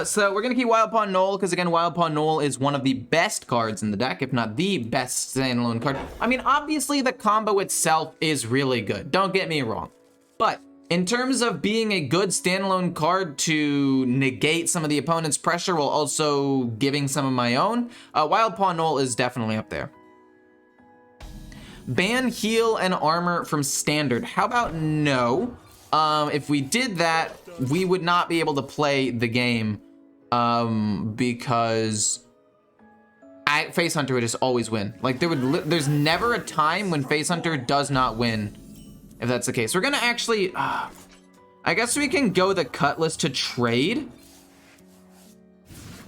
So we're gonna keep Wild Pawn Knoll, because again, Wild Pawn Knoll is one of the best cards in the deck, if not the best standalone card. I mean, obviously the combo itself is really good, don't get me wrong. But in terms of being a good standalone card to negate some of the opponent's pressure while also giving some of my own, Wild Pawn Knoll is definitely up there. Ban heal and armor from standard. How about no? If we did that, we would not be able to play the game, because Face Hunter would just always win. Like there's never a time when Face Hunter does not win, if that's the case. We're gonna actually, I guess we can go the Cutlass to trade.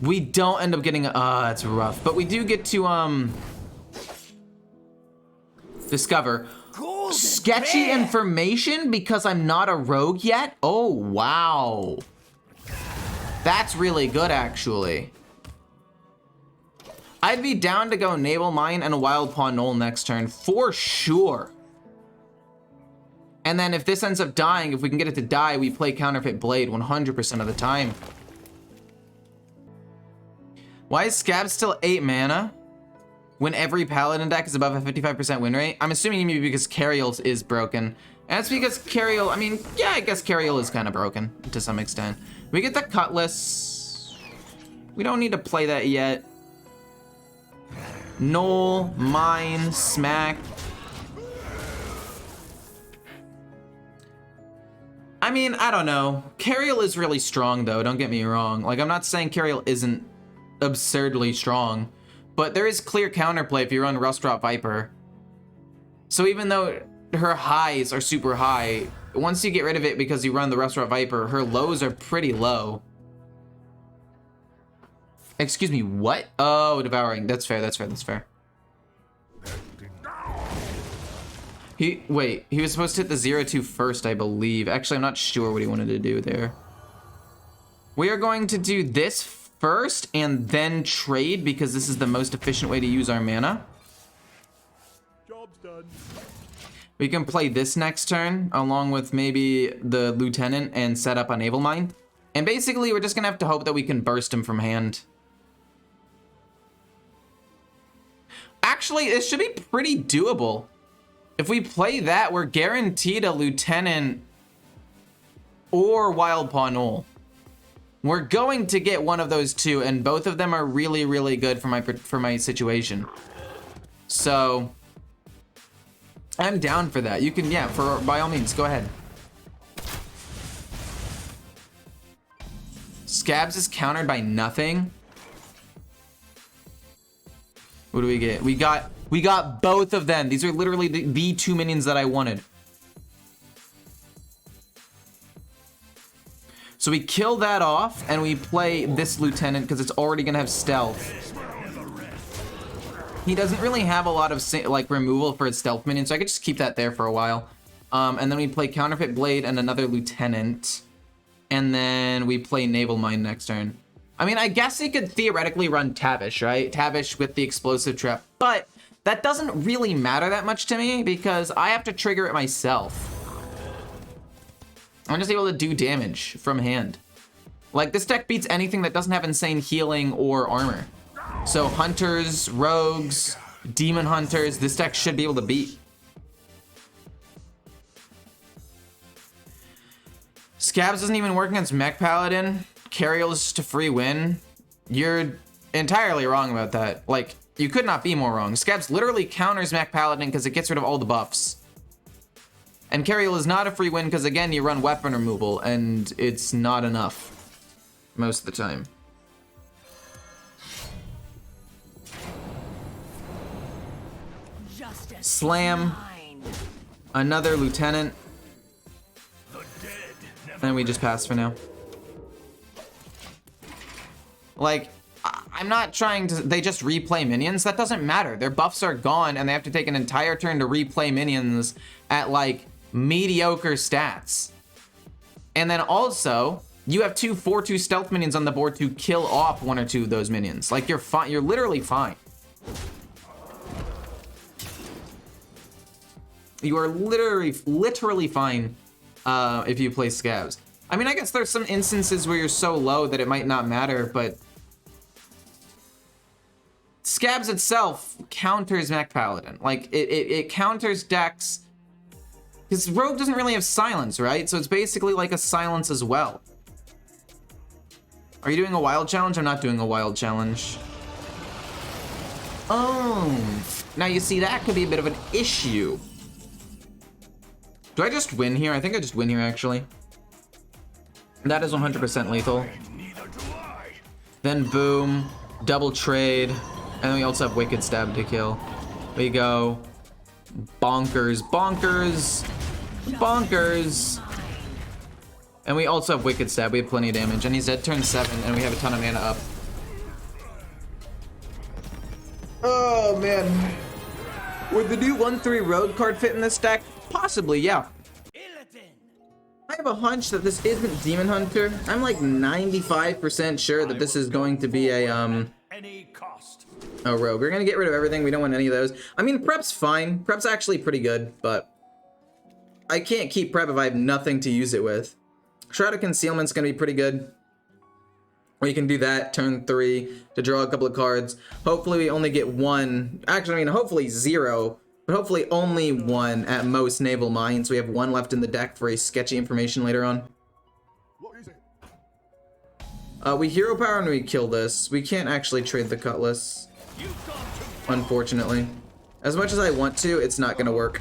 We don't end up getting, that's rough, but we do get to, discover sketchy information because I'm not a rogue yet. Oh, wow. That's really good, actually. I'd be down to go Naval Mine and a Wild Pawn Knoll next turn, for sure. And then if this ends up dying, if we can get it to die, we play Counterfeit Blade 100% of the time. Why is Scab still 8 mana when every Paladin deck is above a 55% win rate? I'm assuming maybe because Cariel is broken. And that's because Cariel, I mean, yeah, I guess Cariel is kind of broken to some extent. We get the Cutlass. We don't need to play that yet. Knoll, Mine, Smack. I mean, I don't know. Cariel is really strong though, don't get me wrong. Like, I'm not saying Cariel isn't absurdly strong, but there is clear counterplay if you run Rustrot Viper. So even though her highs are super high, once you get rid of it because you run the Rustrot Viper, her lows are pretty low. Excuse me, what? Oh, Devouring. That's fair, that's fair, that's fair. Wait, he was supposed to hit the 0-2 first, I believe. Actually, I'm not sure what he wanted to do there. We are going to do this first and then trade because this is the most efficient way to use our mana. Job's done. We can play this next turn along with maybe the Lieutenant and set up a Naval Mine. And basically, we're just gonna have to hope that we can burst him from hand. Actually, this should be pretty doable. If we play that, we're guaranteed a Lieutenant or Wild Pawn Knoll. We're going to get one of those two, and both of them are really, really good for my situation. So I'm down for that. You can, yeah, by all means, go ahead. Scabs is countered by nothing. What do we get? We got both of them. These are literally the two minions that I wanted. So we kill that off and we play this Lieutenant because it's already gonna have stealth. He doesn't really have a lot of like removal for his stealth minion, so I could just keep that there for a while. And then we play Counterfeit Blade and another Lieutenant. And then we play Naval Mine next turn. I mean, I guess he could theoretically run Tavish, right? Tavish with the Explosive Trap, but that doesn't really matter that much to me because I have to trigger it myself. I'm just able to do damage from hand. Like, this deck beats anything that doesn't have insane healing or armor. So Hunters, Rogues, Demon Hunters, this deck should be able to beat. Scabs doesn't even work against Mech Paladin. Cariel is just a free win. You're entirely wrong about that. Like, you could not be more wrong. Scabs literally counters Mech Paladin because it gets rid of all the buffs. And Cariel is not a free win because, again, you run weapon removal, and it's not enough most of the time. Slam. Another Lieutenant. And we just pass for now. Like, I'm not trying to... They just replay minions. That doesn't matter. Their buffs are gone, and they have to take an entire turn to replay minions at, like, mediocre stats. And then also, you have two 4/2 stealth minions on the board to kill off one or two of those minions. Like, you're fine. You're literally fine. You are literally fine if you play Scabs. I mean, I guess there's some instances where you're so low that it might not matter, but Scabs itself counters Mech Paladin. Like, it counters decks, because Rogue doesn't really have silence, right? So it's basically like a silence as well. Are you doing a wild challenge? I'm not doing a wild challenge. Oh, now you see, that could be a bit of an issue. Do I just win here? I think I just win here, actually. That is 100% lethal. Then boom, double trade, and then we also have Wicked Stab to kill. We go bonkers, bonkers, bonkers. And we also have Wicked Stab. We have plenty of damage, and he's dead turn 7, and we have a ton of mana up. Oh man. Would the new 1/3 road card fit in this deck? Possibly, yeah. I have a hunch that this isn't Demon Hunter. I'm like 95% sure that this is going to be a rogue. We're gonna get rid of everything. We don't want any of those. I mean, prep's fine. Prep's actually pretty good, but I can't keep prep if I have nothing to use it with. Shroud of Concealment's gonna be pretty good. We can do that turn 3 to draw a couple of cards. Hopefully we only get one. Actually, I mean, hopefully 0. But hopefully only 1 at most Naval Mine, so we have 1 left in the deck for a sketchy information later on. What is it? We hero power and we kill this. We can't actually trade the Cutlass, unfortunately. As much as I want to, it's not gonna work.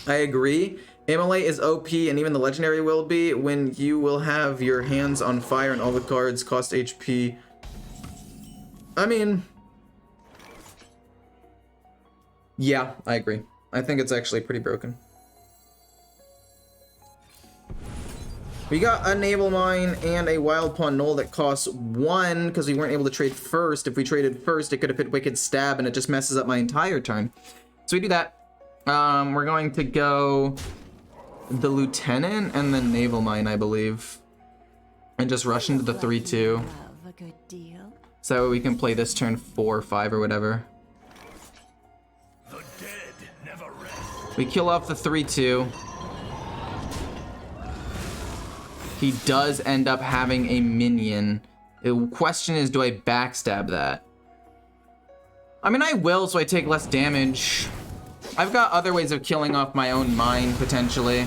I agree. Immolate is OP, and even the legendary will be when you will have your hands on fire and all the cards cost HP. I mean, yeah, I agree. I think it's actually pretty broken. We got a Naval Mine and a Wild Pawn Null that costs 1 because we weren't able to trade first. If we traded first, it could have hit Wicked Stab, and it just messes up my entire turn. So we do that. We're going to go the Lieutenant and the Naval Mine, I believe, and just rush into the 3/2. So we can play this turn 4 or 5 or whatever. We kill off the 3/2. He does end up having a minion. The question is, do I backstab that? I mean, I will, so I take less damage. I've got other ways of killing off my own mine, potentially.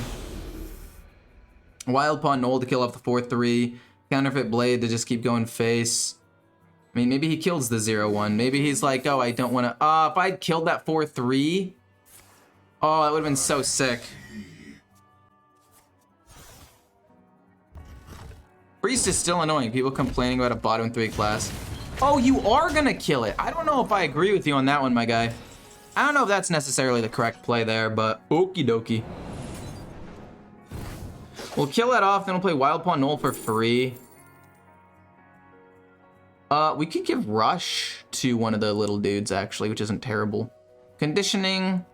Wild Pawn Null to kill off the 4/3. Counterfeit Blade to just keep going face. I mean, maybe he kills the 0/1. Maybe he's like, oh, I don't want to... if I'd killed that 4/3... Oh, that would have been so sick. Priest is still annoying. People complaining about a bottom 3 class. Oh, you are gonna kill it. I don't know if I agree with you on that one, my guy. I don't know if that's necessarily the correct play there, but okie dokie. We'll kill that off, then we'll play Wild Pawn Null for free. We could give Rush to one of the little dudes, actually, which isn't terrible. Conditioning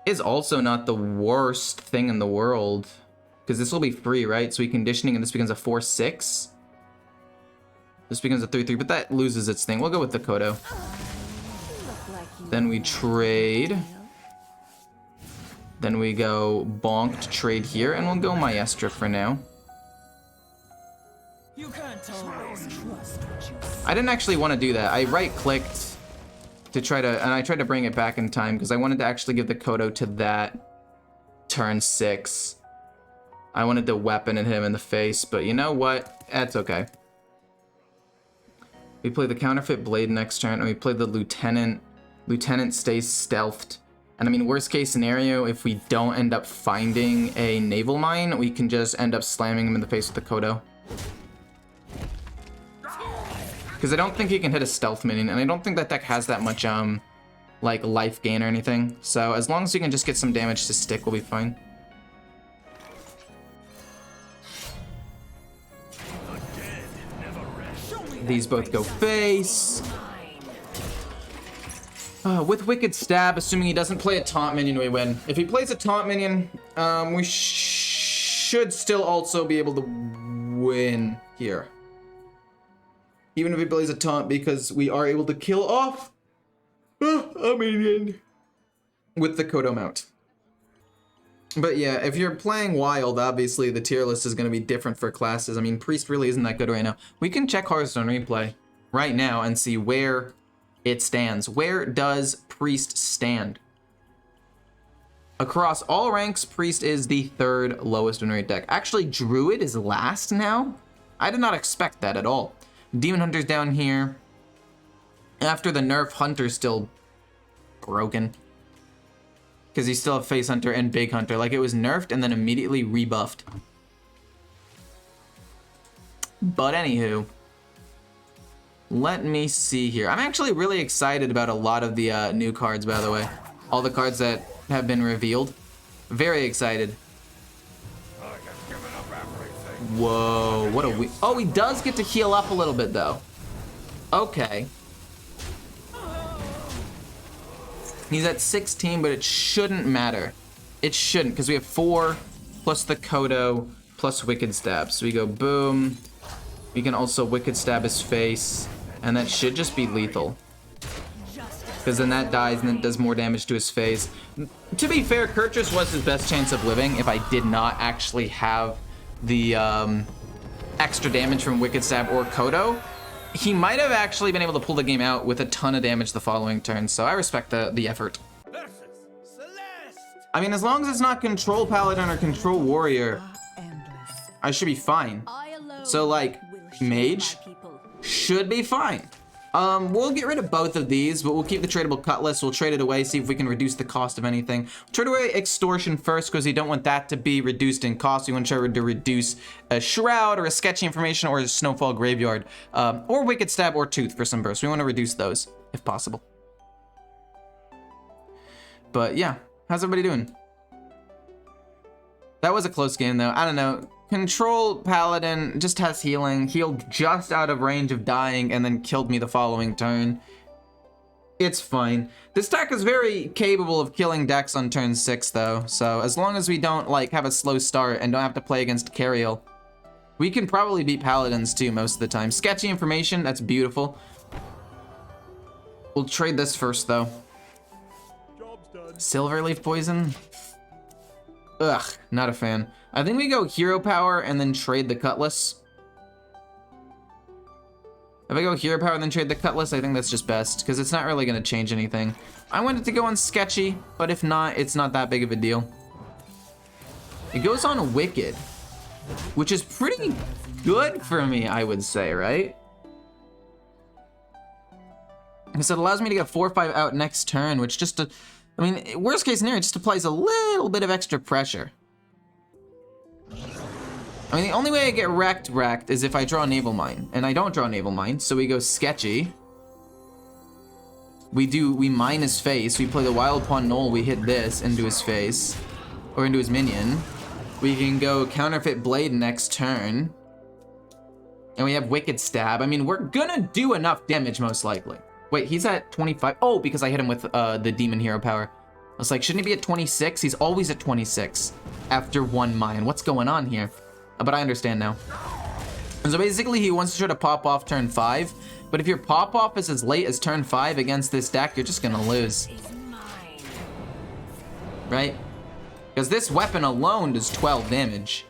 is also not the worst thing in the world, because this will be free, right? So we conditioning, and this becomes a 4/6. This becomes a 3/3, but that loses its thing. We'll go with the Kodo. Then we trade. Then we go bonk to trade here, and we'll go Maestra for now. I didn't actually want to do that. I right-clicked to try to, and I tried to bring it back in time because I wanted to actually give the Kodo to that turn 6. I wanted to weapon at him in the face, but you know what? That's okay. We play the Counterfeit Blade next turn, and we play the Lieutenant. Lieutenant stays stealthed. And I mean, worst case scenario, if we don't end up finding a Naval Mine, we can just end up slamming him in the face with the Kodo. Because I don't think he can hit a stealth minion, and I don't think that deck has that much, like, life gain or anything. So as long as we can just get some damage to stick, we'll be fine. These both go face. With Wicked Stab, assuming he doesn't play a taunt minion, we win. If he plays a taunt minion, we should still also be able to win here. Even if he plays a taunt, because we are able to kill off a minion with the Kodo mount. But yeah, if you're playing Wild, obviously the tier list is going to be different for classes. I mean, Priest really isn't that good right now. We can check Hearthstone replay right now and see where it stands. Where does Priest stand? Across all ranks, Priest is the 3rd lowest win rate deck. Actually, Druid is last now? I did not expect that at all. Demon Hunter's down here. After the nerf, Hunter's still broken. Because you still have Face Hunter and Big Hunter. Like, it was nerfed and then immediately rebuffed. But anywho, let me see here. I'm actually really excited about a lot of the new cards, by the way. All the cards that have been revealed. Very excited. Whoa, what a oh, he does get to heal up a little bit, though. Okay. He's at 16, but it shouldn't matter. It shouldn't, because we have 4 plus the Kodo plus Wicked Stab. So we go boom. We can also Wicked Stab his face, and that should just be lethal. Because then that dies and it does more damage to his face. To be fair, Kurtrus was his best chance of living if I did not actually have the extra damage from Wicked Stab or Kodo. He might have actually been able to pull the game out with a ton of damage the following turn, so I respect the effort. I mean, as long as it's not Control Paladin or Control Warrior, I should be fine. So, like, Mage should be fine. We'll get rid of both of these, but we'll keep the tradable Cutlass. We'll trade it away, see if we can reduce the cost of anything. We'll trade away Extortion first, because you don't want that to be reduced in cost. You want to try to reduce a Shroud, or a Sketchy Information, or a Snowfall Graveyard, or Wicked Stab, or Tooth for some bursts. We want to reduce those, if possible. But yeah, how's everybody doing? That was a close game, though. I don't know. Control Paladin just has healing, healed just out of range of dying, and then killed me the following turn. It's fine. This deck is very capable of killing decks on turn 6, though, so as long as we don't, like, have a slow start and don't have to play against Cariel, we can probably beat Paladins, too, most of the time. Sketchy Information, that's beautiful. We'll trade this first, though. Job's done. Silverleaf Poison? Ugh, not a fan. I think we go Hero Power and then trade the Cutlass. If I go Hero Power and then trade the Cutlass, I think that's just best, because it's not really going to change anything. I wanted to go on Sketchy, but if not, it's not that big of a deal. It goes on Wicked, which is pretty good for me, I would say, right? Because it allows me to get 4 or 5 out next turn, which just, I mean, worst case scenario, it just applies a little bit of extra pressure. I mean, the only way I get wrecked is if I draw Naval Mine, and I don't draw Naval Mine, so we go Sketchy. We mine his face, we play the Wild Pawn Knoll, we hit this into his face, or into his minion. We can go Counterfeit Blade next turn, and we have Wicked Stab. I mean, we're gonna do enough damage, most likely. Wait, he's at 25, oh, because I hit him with the Demon Hero Power. I was like, shouldn't he be at 26? He's always at 26 after 1 mine. What's going on here? But I understand now. And so basically, he wants to try to pop off turn 5. But if your pop off is as late as turn 5 against this deck, you're just gonna lose. Right? Because this weapon alone does 12 damage.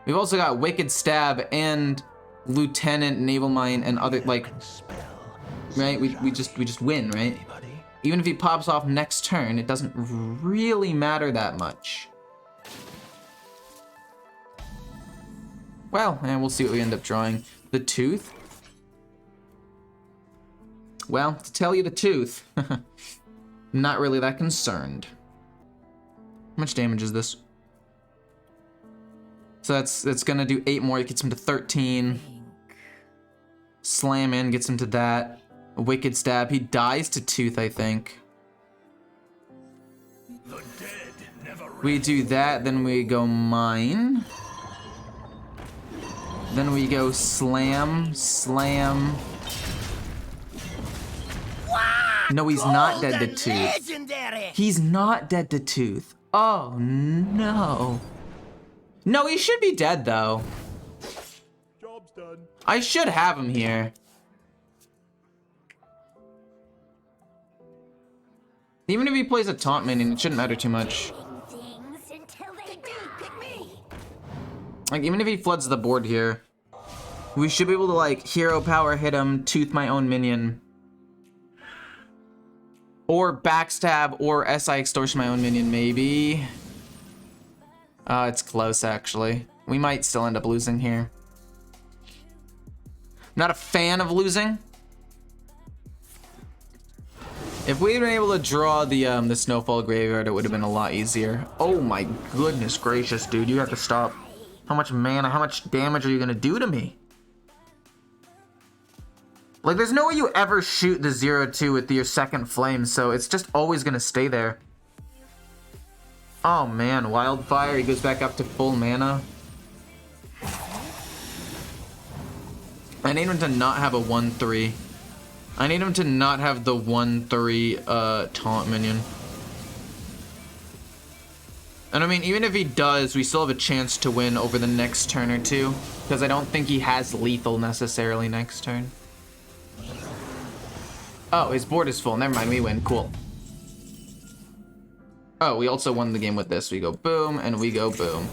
We've also got Wicked Stab and Lieutenant, Naval Mine, and other, like, right? We just win, right? Even if he pops off next turn, it doesn't really matter that much. Well, and we'll see what we end up drawing. The Tooth? Well, to tell you the truth, I'm not really that concerned. How much damage is this? So that's gonna do 8 more, it gets him to 13. Slam in, gets him to that. A Wicked Stab, he dies to Tooth, I think. We do that, then we go Mine. Then we go Slam. No, he's not dead to Tooth. He's not dead to Tooth. Oh, no. No, he should be dead, though. Job's done. I should have him here. Even if he plays a taunt minion, it shouldn't matter too much. Things into Like, even if he floods the board here, we should be able to, like, hero power hit him, tooth my own minion. Or backstab, or SI extortion my own minion, maybe. It's close, actually. We might still end up losing here. Not a fan of losing. If we had been able to draw the Snowfall Graveyard, it would have been a lot easier. Oh my goodness gracious, dude. You have to stop. How much mana, how much damage are you going to do to me? Like, there's no way you ever shoot the 0-2 with your second flame, so it's just always going to stay there. Oh man, Wildfire, he goes back up to full mana. I need him to not have a 1-3. I need him to not have the 1-3 taunt minion. And I mean, even if he does, we still have a chance to win over the next turn or two. Because I don't think he has lethal necessarily next turn. Oh, his board is full. Never mind, we win. Cool. Oh, we also won the game with this. We go boom, and we go boom.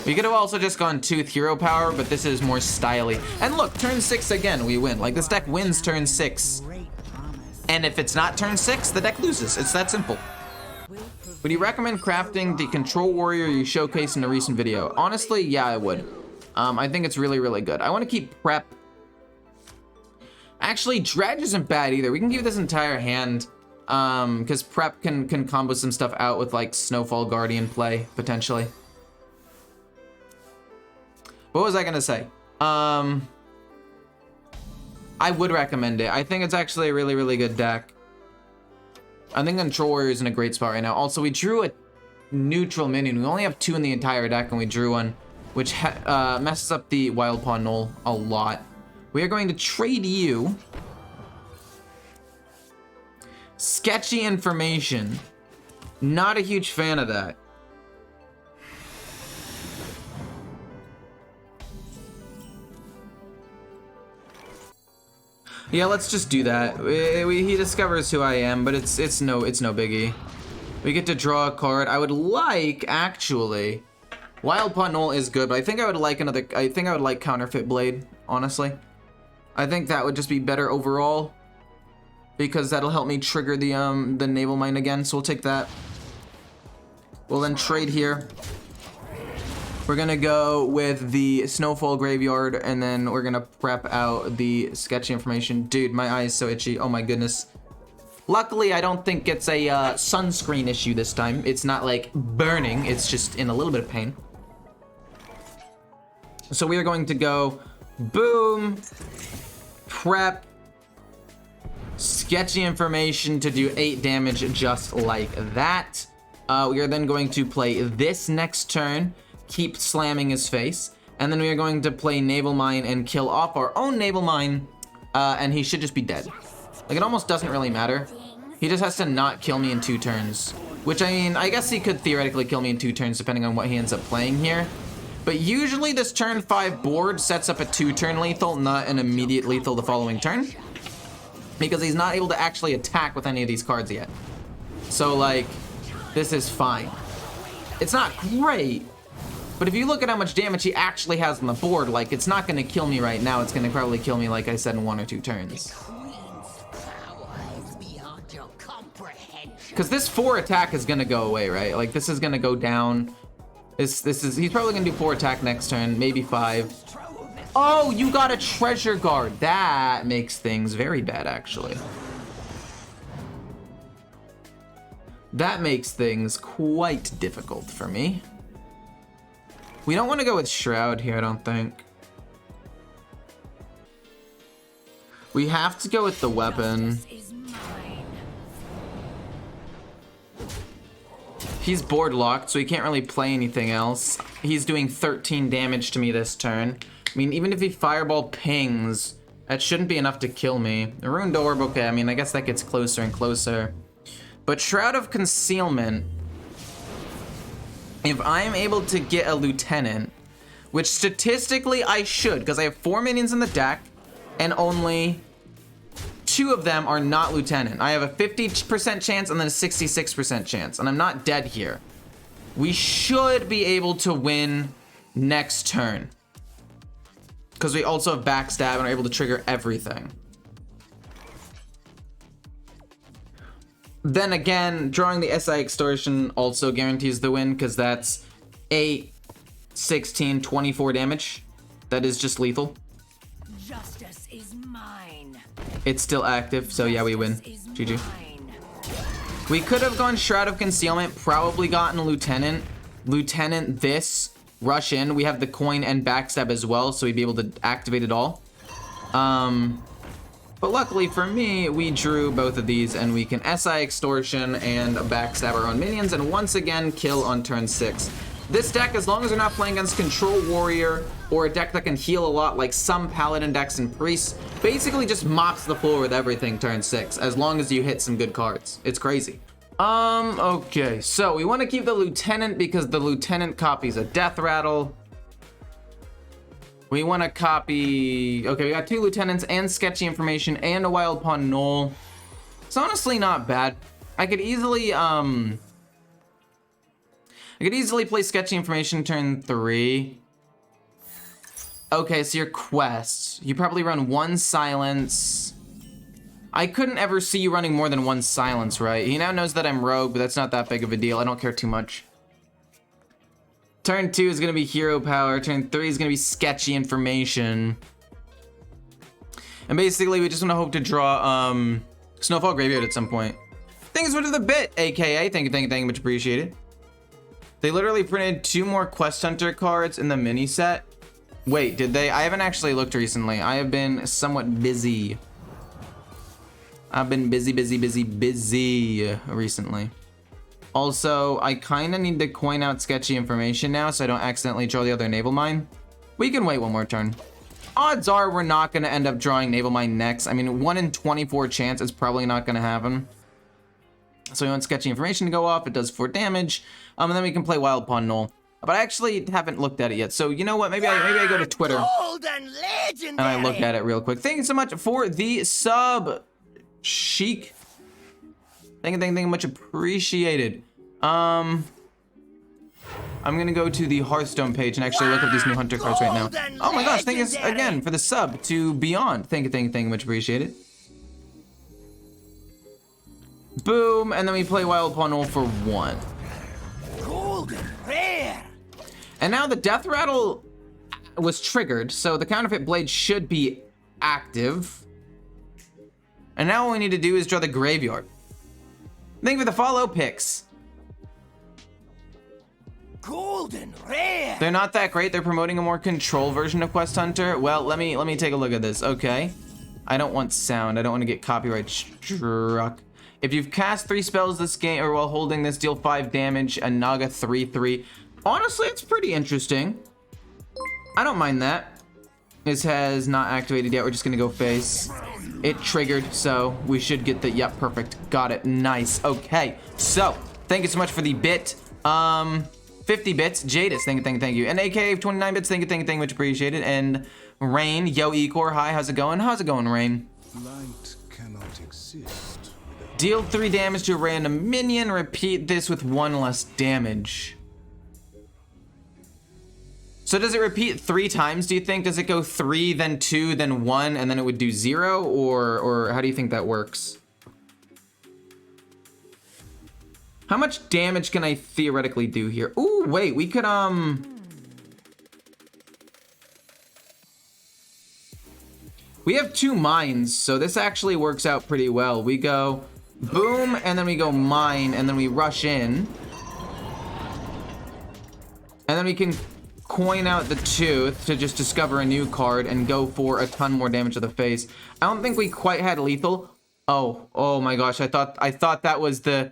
We could have also just gone Tooth Hero Power, but this is more styly. And look, turn 6 again, we win. Like, this deck wins turn 6. And if it's not turn 6, the deck loses. It's that simple. Would you recommend crafting the Control Warrior you showcased in a recent video? Honestly, yeah, I would. I think it's really, really good. I want to keep Prep. Actually, Dredge isn't bad either. We can keep this entire hand. Because Prep can combo some stuff out with, like, Snowfall Guardian play, potentially. What was I gonna say? I would recommend it. I think it's actually a really, really good deck. I think Control Warrior is in a great spot right now. Also, we drew a neutral minion. We only have 2 in the entire deck, and we drew one, which messes up the Wild Paw Null a lot. We are going to trade you sketchy information. Not a huge fan of that. Yeah, let's just do that. He discovers who I am, but it's no biggie. We get to draw a card. I would like, actually, Wild Paw Null is good, but I think I would like Counterfeit Blade, honestly. I think that would just be better overall, because that'll help me trigger the Naval Mine again, so we'll take that. We'll then trade here. We're gonna go with the Snowfall Graveyard, and then we're gonna prep out the sketchy information. Dude, my eye is so itchy. Oh my goodness. Luckily, I don't think it's a sunscreen issue this time. It's not like burning, it's just in a little bit of pain. So we are going to go boom, prep, sketchy information to do 8 damage just like that. We are then going to play this next turn, keep slamming his face, and then we are going to play Naval Mine and kill off our own Naval Mine, and he should just be dead. Like, it almost doesn't really matter. He just has to not kill me in 2 turns, which, I mean, I guess he could theoretically kill me in 2 turns depending on what he ends up playing here. But usually this turn 5 board sets up a 2-turn lethal, not an immediate lethal the following turn, because he's not able to actually attack with any of these cards yet. So, like, this is fine. It's not great, but if you look at how much damage he actually has on the board, like, it's not going to kill me right now. It's going to probably kill me, like I said, in 1 or 2 turns. Because this 4 attack is going to go away, right? Like, this is going to go down. He's probably going to do 4 attack next turn, maybe 5. Oh, you got a Treasure Guard. That makes things very bad, actually. That makes things quite difficult for me. We don't want to go with Shroud here, I don't think. We have to go with the weapon. He's board locked, so he can't really play anything else. He's doing 13 damage to me this turn. I mean, even if he Fireball pings, that shouldn't be enough to kill me. The Ruined Orb, okay, I mean, I guess that gets closer and closer. But Shroud of Concealment, if I'm able to get a Lieutenant, which statistically I should, because I have 4 minions in the deck, and only 2 of them are not Lieutenant. I have a 50% chance and then a 66% chance, and I'm not dead here. We should be able to win next turn. Because we also have backstab and are able to trigger everything. Then again, drawing the SI extortion also guarantees the win because that's 8, 16, 24 damage. That is just lethal. Justice is mine. It's still active, so yeah, we win. GG. We could have gone Shroud of Concealment, probably gotten Lieutenant. Lieutenant this, rush in. We have the coin and backstab as well, so we'd be able to activate it all. But luckily for me, we drew both of these and we can SI Extortion and backstab our own minions and once again kill on turn 6. This deck, as long as we're not playing against Control Warrior or a deck that can heal a lot like some Paladin decks and Priests, basically just mops the floor with everything turn 6, as long as you hit some good cards. It's crazy. Okay, so we want to keep the Lieutenant because the Lieutenant copies a Deathrattle. We want to copy... Okay, we got 2 Lieutenants and Sketchy Information and a Wild Pawn Knoll. It's honestly not bad. I could easily play Sketchy Information turn 3. Okay, so your quests. You probably run 1 Silence. I couldn't ever see you running more than 1 Silence, right? He now knows that I'm Rogue, but that's not that big of a deal. I don't care too much. Turn 2 is gonna be Hero Power. Turn 3 is gonna be Sketchy Information. And basically, we just wanna hope to draw Snowfall Graveyard at some point. Thanks for the bit, AKA. Thank you, much appreciated. They literally printed 2 more Quest Hunter cards in the mini set. Wait, did they? I haven't actually looked recently. I have been somewhat busy. I've been busy recently. Also, I kind of need to coin out Sketchy Information now so I don't accidentally draw the other Naval Mine. We can wait 1 more turn. Odds are we're not going to end up drawing Naval Mine next. I mean, 1 in 24 chance is probably not going to happen. So we want Sketchy Information to go off. It does 4 damage. And then we can play Wild Pawn Knoll. But I actually haven't looked at it yet. So you know what? Maybe I go to Twitter and I look at it real quick. Thank you so much for the sub, Chic. Thank you, much appreciated. I'm gonna go to the Hearthstone page and actually look up these new Hunter cards right now. Oh my gosh, thank you again for the sub to Beyond. Thank you, much appreciated. Boom, and then we play Wild Pawn Knoll for 1. Golden rare. And now the Deathrattle was triggered, so the Counterfeit Blade should be active. And now all we need to do is draw the Graveyard. Thank you for the follow picks. Golden rare. They're not that great. They're promoting a more control version of Quest Hunter. Well, let me take a look at this. Okay. I don't want sound. I don't want to get copyright struck. If you've cast 3 spells this game or while holding this, deal 5 damage, a Naga 3/3. Honestly, it's pretty interesting. I don't mind that. This has not activated yet. We're just gonna go face. It triggered, so we should get the, yep, perfect. Got it, nice. Okay, so thank you so much for the bit. 50 bits, Jadis, thank you. And AKA 29 bits, thank you, much appreciated. And Rain, yo Ecor, hi, how's it going? How's it going, Rain? Light cannot exist. Deal 3 damage to a random minion, repeat this with 1 less damage. So does it repeat 3 times, do you think? Does it go 3, then 2, then 1, and then it would do 0? Or how do you think that works? How much damage can I theoretically do here? Ooh, wait, we could, we have 2 mines, so this actually works out pretty well. We go boom, and then we go mine, and then we rush in. And then we can coin out the tooth to just discover a new card and go for a ton more damage to the face. I don't think we quite had lethal. Oh my gosh, I thought that was the,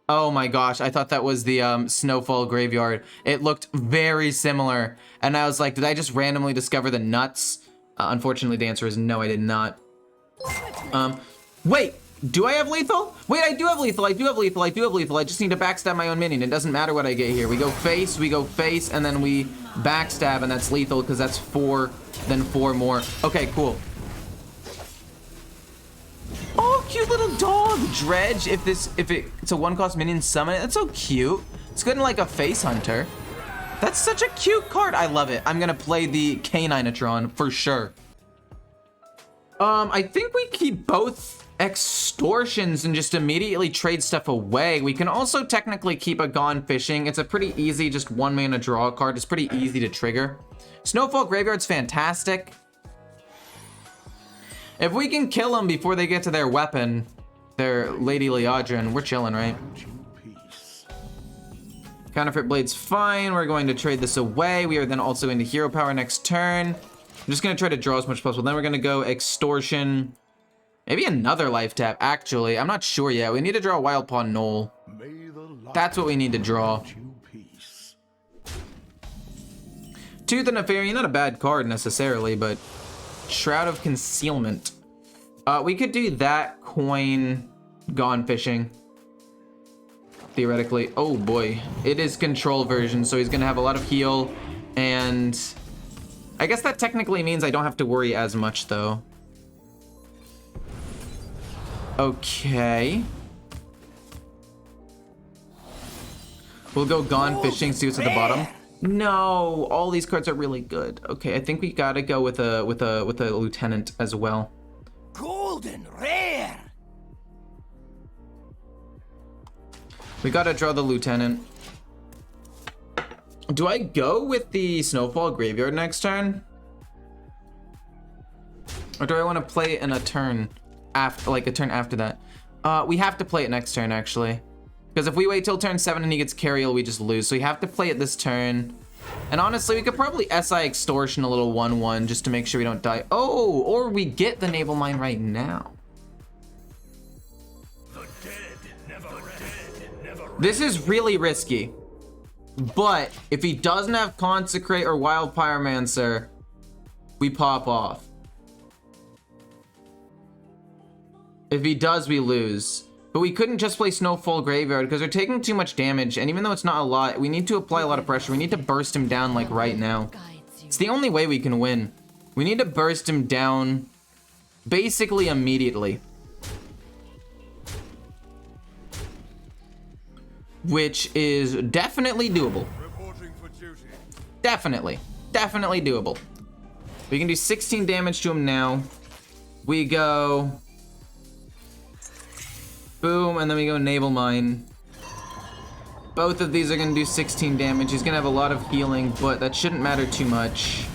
oh my gosh, I thought that was the Snowfall Graveyard. It looked very similar, and I was like, did I just randomly discover the nuts? Unfortunately, the answer is no, I did not. Wait, do I have lethal? Wait, I do have lethal, I just need to backstab my own minion. It doesn't matter what I get here. We go face, and then we backstab, and that's lethal because that's 4, then 4 more. Okay, cool. Oh, cute little dog, Dredge. If it's a 1-cost minion summon, that's so cute. It's good in like a face hunter. That's such a cute card. I love it. I'm gonna play the Caninatron for sure. I think we keep both extortions and just immediately trade stuff away. We can also technically keep a Gone Fishing. It's a pretty easy, just 1 mana draw card. It's pretty easy to trigger. Snowfall Graveyard's fantastic. If we can kill them before they get to their weapon, their Lady Liadrin, we're chilling, right? Counterfeit Blade's fine. We're going to trade this away. We are then also into Hero Power next turn. I'm just going to try to draw as much as possible. Then we're going to go Extortion. Maybe another life tap, actually. I'm not sure yet. We need to draw Wild Paw Knoll. That's what we need to draw. Tooth and Nefarian, not a bad card necessarily, but Shroud of Concealment. We could do that, coin, Gone Fishing. Theoretically. Oh boy. It is control version, so he's gonna have a lot of heal, and I guess that technically means I don't have to worry as much though. Okay. We'll go Gone Fishing, see what's at the bottom. No, all these cards are really good. Okay, I think we gotta go with a lieutenant as well. Golden rare. We gotta draw the lieutenant. Do I go with the Snowfall Graveyard next turn? Or do I want to play it in a turn after, like a turn after that? We have to play it next turn actually. Because if we wait till turn 7 and he gets Cariel, we just lose. So we have to play it this turn. And honestly, we could probably SI Extortion a little 1/1 just to make sure we don't die. Oh, or we get the Naval Mine right now. This is really risky. But if he doesn't have Consecrate or Wild Pyromancer, we pop off. If he does, we lose. But we couldn't just play Snowfall Graveyard because they're taking too much damage, and even though it's not a lot, we need to apply a lot of pressure. We need to burst him down like right now. It's the only way we can win. We need to burst him down basically immediately. Which is definitely doable. Definitely doable. We can do 16 damage to him now. We go boom, and then we go Naval Mine. Both of these are gonna do 16 damage. He's gonna have a lot of healing, but that shouldn't matter too much.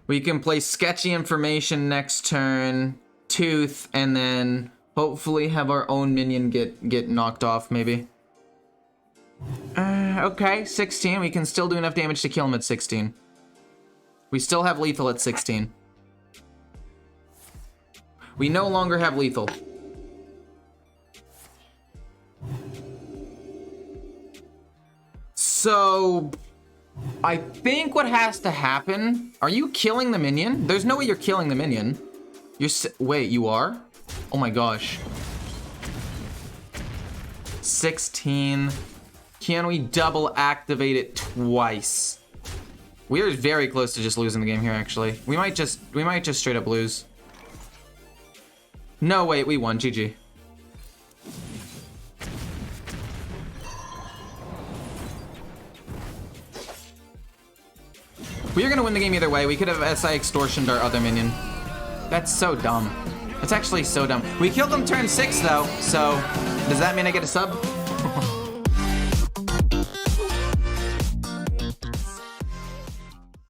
We can play Sketchy Information next turn, Tooth, and then hopefully have our own minion get knocked off, maybe. Okay, 16. We can still do enough damage to kill him at 16. We still have lethal at 16. We no longer have lethal. So, I think what has to happen... Are you killing the minion? There's no way you're killing the minion. Wait, you are? Oh my gosh. 16. Can we double activate it twice? We are very close to just losing the game here, actually. We might just straight up lose. No, wait, we won. GG. We are gonna win the game either way. We could have SI Extortioned our other minion. That's so dumb. That's actually so dumb. We killed him turn 6 though, so does that mean I get a sub?